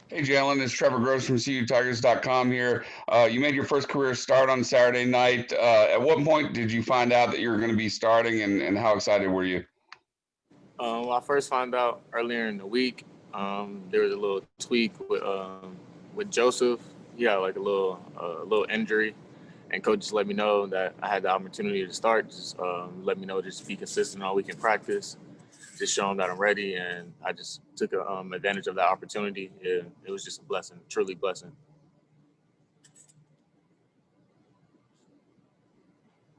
Hey, Jalen, it's Trevor Gross from CUTigers.com here. You made your first career start on Saturday night. At what point did you find out that you were going to be starting, and how excited were you? Well, I first found out earlier in the week. There was a little tweak with Joseph. He had like a little injury, and coach just let me know that I had the opportunity to start. Just let me know just be consistent all week in practice. Just show them that I'm ready, and I just took advantage of that opportunity. It was just a blessing, truly blessing.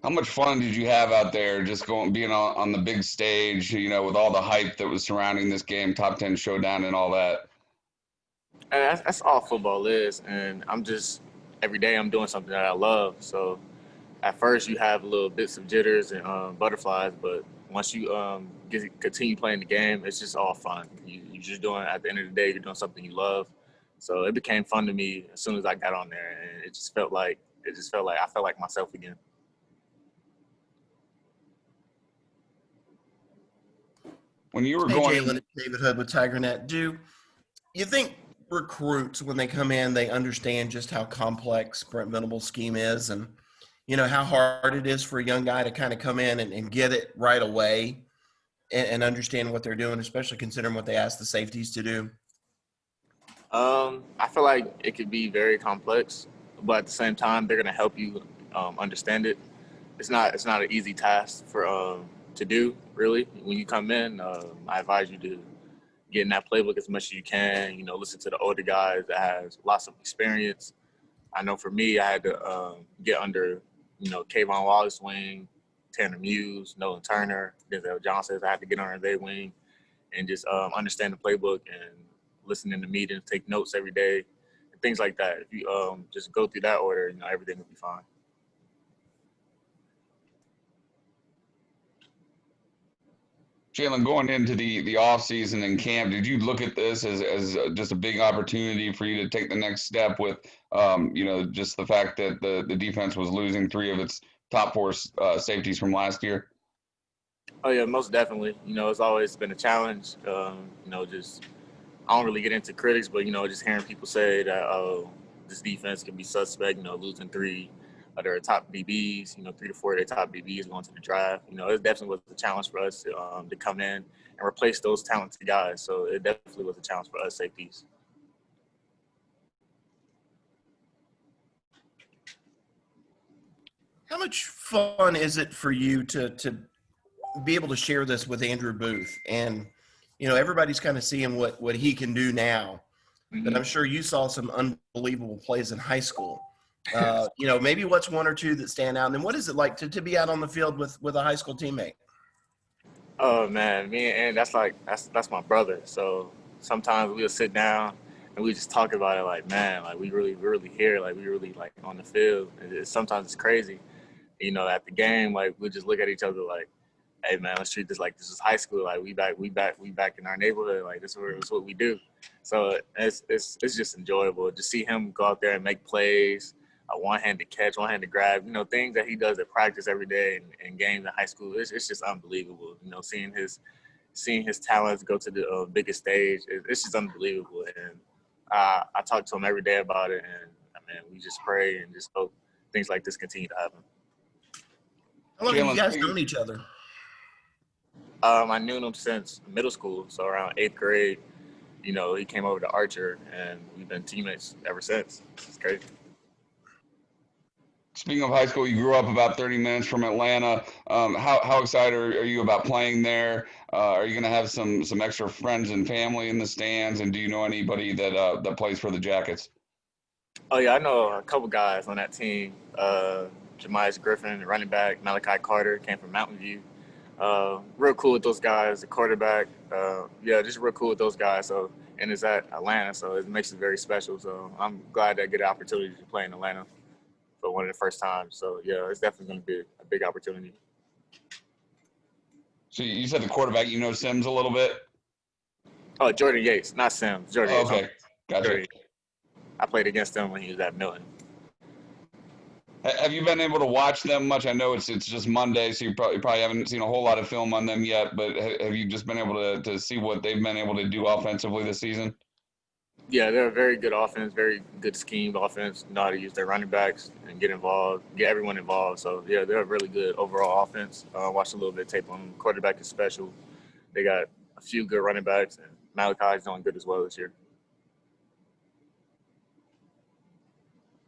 How much fun did you have out there just being on the big stage, with all the hype that was surrounding this game, top 10 showdown and all that? And that's all football is, and I'm just every day I'm doing something that I love. So at first you have little bits of jitters and butterflies, but once you continue playing the game, it's just all fun. You're just doing at the end of the day, you're doing something you love. So it became fun to me as soon as I got on there, and it just felt like I felt like myself again. When you were Hey, going in, Jalen, it's David Hood with TigerNet. Do you think recruits, when they come in, they understand just how complex Brent Venables' scheme is and, how hard it is for a young guy to kind of come in and get it right away and understand what they're doing, especially considering what they ask the safeties to do? I feel like it could be very complex, but at the same time, they're gonna help you understand it. It's not an easy task for to do really. When you come in, I advise you to get in that playbook as much as you can. Listen to the older guys that has lots of experience. I know for me, I had to get under Kayvon Wallace wing, Tanner Muse, Nolan Turner, Denzel Johnson. I had to get under their wing and just understand the playbook and listen in the meetings, take notes every day, and things like that. If you just go through that order, everything will be fine. Jalen, going into the off season and camp, did you look at this as just a big opportunity for you to take the next step with, just the fact that the defense was losing three of its top four safeties from last year? Oh yeah, most definitely. It's always been a challenge. Just I don't really get into critics, but just hearing people say that this defense can be suspect. Losing three of their top DBs. 3 to 4 of their top DBs going to the draft. It definitely was a challenge for us to come in and replace those talented guys. So it definitely was a challenge for us safeties. How much fun is it for you to be able to share this with Andrew Booth? And, everybody's kind of seeing what he can do now. But Mm-hmm. I'm sure you saw some unbelievable plays in high school. Maybe what's one or two that stand out? And then what is it like to be out on the field with a high school teammate? Oh man, me and that's my brother. So sometimes we'll sit down and we just talk about it like, man, like we really here, like we really like on the field. Sometimes it's crazy. At the game, like we just look at each other like, hey man, let's treat this like this is high school. Like we back in our neighborhood. Like this is what we do. So it's just enjoyable to see him go out there and make plays, a one-handed catch, one-handed grab. Things that he does at practice every day and games in high school. It's just unbelievable. Seeing his talents go to the biggest stage. It's just unbelievable. And I talk to him every day about it. And man, we just pray and just hope things like this continue to happen. How long have you Jalen, guys known each other? I knew him since middle school, so around eighth grade. He came over to Archer, and we've been teammates ever since. It's crazy. speaking of high school, you grew up about 30 minutes from Atlanta. How excited are you about playing there? Are you going to have some extra friends and family in the stands? And do you know anybody that plays for the Jackets? Oh yeah, I know a couple guys on that team. Jemias Griffin, running back. Malachi Carter came from Mountain View. Real cool with those guys. The quarterback, yeah, just real cool with those guys. So, and it's at Atlanta, so it makes it very special. So I'm glad that I get the opportunity to play in Atlanta for one of the first times. So yeah, it's definitely going to be a big opportunity. So you said the quarterback, Sims a little bit? Oh, Jordan Yates, not Sims. Jordan Oh, Yates. okay, gotcha. Jordan. I played against him when he was at Milton. Have you been able to watch them much? I know it's just Monday, so you probably haven't seen a whole lot of film on them yet. But have you just been able to see what they've been able to do offensively this season? Yeah, they're a very good offense, very good schemed offense. Know how to use their running backs and get involved, get everyone involved. So yeah, they're a really good overall offense. Watched a little bit of tape on them. Quarterback is special. They got a few good running backs, and Malachi's doing good as well this year.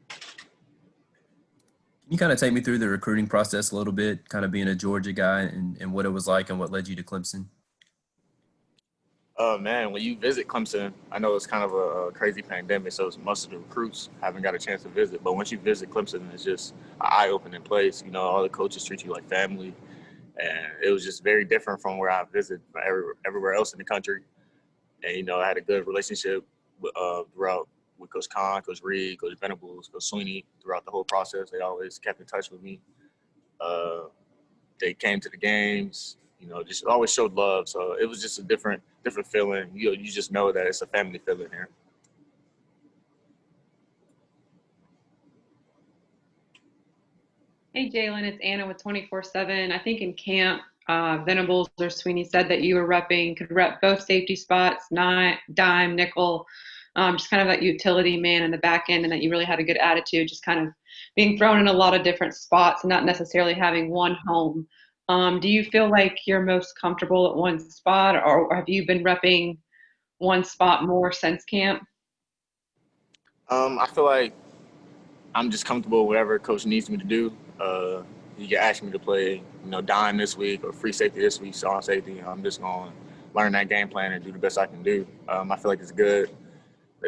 Can you kind of take me through the recruiting process a little bit, kind of being a Georgia guy and what it was like and what led you to Clemson? Man, when you visit Clemson, I know it's kind of a crazy pandemic, so most of the recruits haven't got a chance to visit. But once you visit Clemson, it's just an eye-opening place. You know, all the coaches treat you like family, and it was just very different from where I visited everywhere else in the country. And you know, I had a good relationship throughout with Coach Khan, Coach Reed, Coach Venables, Coach Sweeney throughout the whole process. They always kept in touch with me. Uh, they came to the games, you know, just always showed love. So it was just a different feeling. You just know that it's a family feeling here. Hey, Jalyn, it's Anna with 24/7. I think in camp, Venables or Sweeney said that you could rep both safety spots, not dime, nickel, just kind of that utility man in the back end, and that you really had a good attitude, just kind of being thrown in a lot of different spots and not necessarily having one home. Do you feel like you're most comfortable at one spot, or have you been repping one spot more since camp? I feel like I'm just comfortable whatever coach needs me to do. You can ask me to play, you know, dime this week or free safety this week, strong safety. I'm just going to learn that game plan and do the best I can do. I feel like it's good.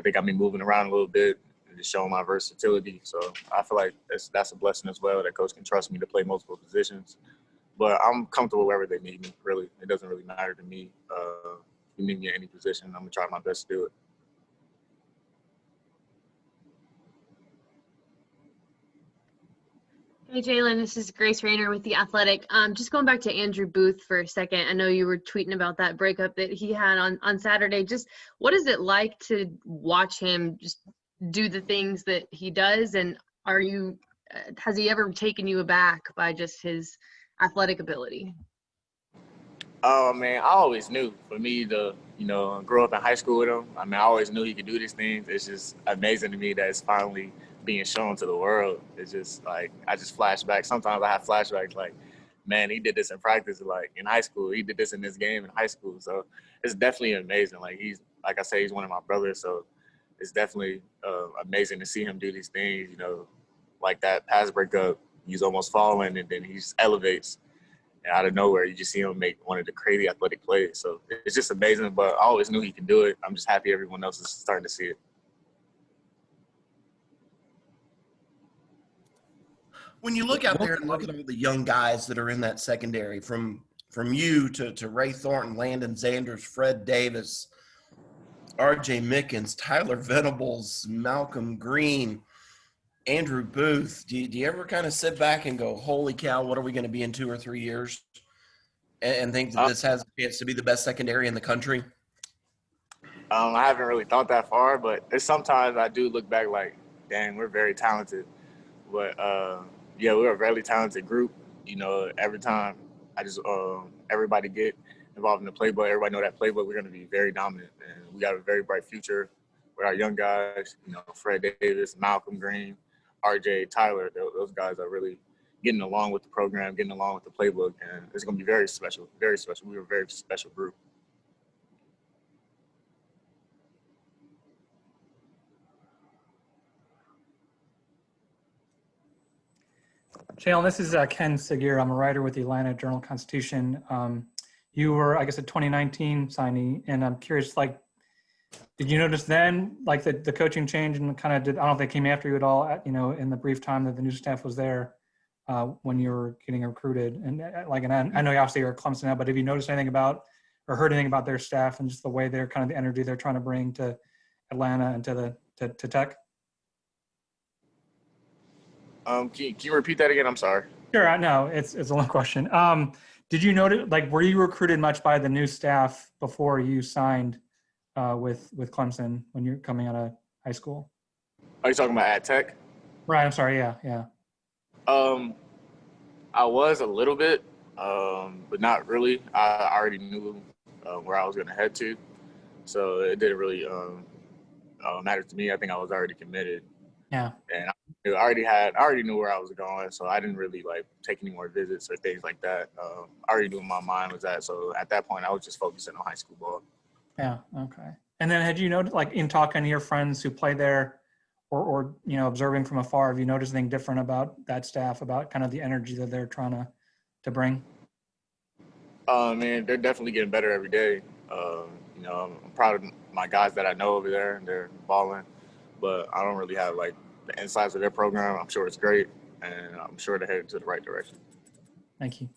They got me moving around a little bit and just showing my versatility. So I feel like that's a blessing as well that coach can trust me to play multiple positions. But I'm comfortable wherever they need me, really. It doesn't really matter to me. If you need me at any position, I'm going to try my best to do it. Hey Jalen, this is Grace Rayner with The Athletic. Just going back to Andrew Booth for a second. I know you were tweeting about that breakup that he had on Saturday. Just what is it like to watch him just do the things that he does? And has he ever taken you aback by just his athletic ability? Oh, man, I always knew for me to, you know, grow up in high school with him. I mean, I always knew he could do these things. It's just amazing to me that it's finally being shown to the world. It's just like, I just flash back. Sometimes I have flashbacks like, man, he did this in practice, like in high school. He did this in this game in high school. So it's definitely amazing. Like like I say, he's one of my brothers. So it's definitely amazing to see him do these things, you know, like that pass breakup. He's almost falling and then he just elevates. And out of nowhere, you just see him make one of the crazy athletic plays. So it's just amazing, but I always knew he could do it. I'm just happy everyone else is starting to see it. When you look out there and look at all the young guys that are in that secondary, from you to Ray Thornton, Landon Zanders, Fred Davis, R.J. Mickens, Tyler Venables, Malcolm Green, Andrew Booth, do you ever kind of sit back and go, holy cow, what are we going to be in 2 or 3 years? And think that this has a chance to be the best secondary in the country? I haven't really thought that far, but there's sometimes I do look back like, dang, we're very talented. But yeah, we're a very talented group. You know, every time I just everybody get involved in the playbook, everybody know that playbook, we're going to be very dominant. And we got a very bright future with our young guys, you know, Fred Davis, Malcolm Green, RJ, Tyler. Those guys are really getting along with the program, getting along with the playbook, and it's going to be very special, very special. We're a very special group. Jalen, this is Ken Segura. I'm a writer with the Atlanta Journal-Constitution. You were, I guess, a 2019 signee, and I'm curious, like, did you notice then, like, the coaching change and kind of I don't know if they came after you at all, you know, in the brief time that the new staff was there when you were getting recruited? And I know obviously you're at Clemson now, but have you noticed anything about or heard anything about their staff and just the way they're kind of the energy they're trying to bring to Atlanta and to Tech? Can you repeat that again? I'm sorry. Sure. No, it's a long question. Did you notice, like, were you recruited much by the new staff before you signed with Clemson when you're coming out of high school? Are you talking about at Tech? Right. I'm sorry. Yeah. I was a little bit, but not really. I already knew where I was going to head to, so it didn't really mattered to me. I think I was already committed, Yeah. and I already knew where I was going, so I didn't really like take any more visits or things like that. I already knew where my mind was at, so at that point, I was just focusing on high school ball. Yeah. Okay. And then had you noticed, like in talking to your friends who play there or observing from afar, have you noticed anything different about that staff, about kind of the energy that they're trying to bring? Man, they're definitely getting better every day. I'm proud of my guys that I know over there, and they're balling. But I don't really have like the insights of their program. I'm sure it's great, and I'm sure they're headed to the right direction. Thank you.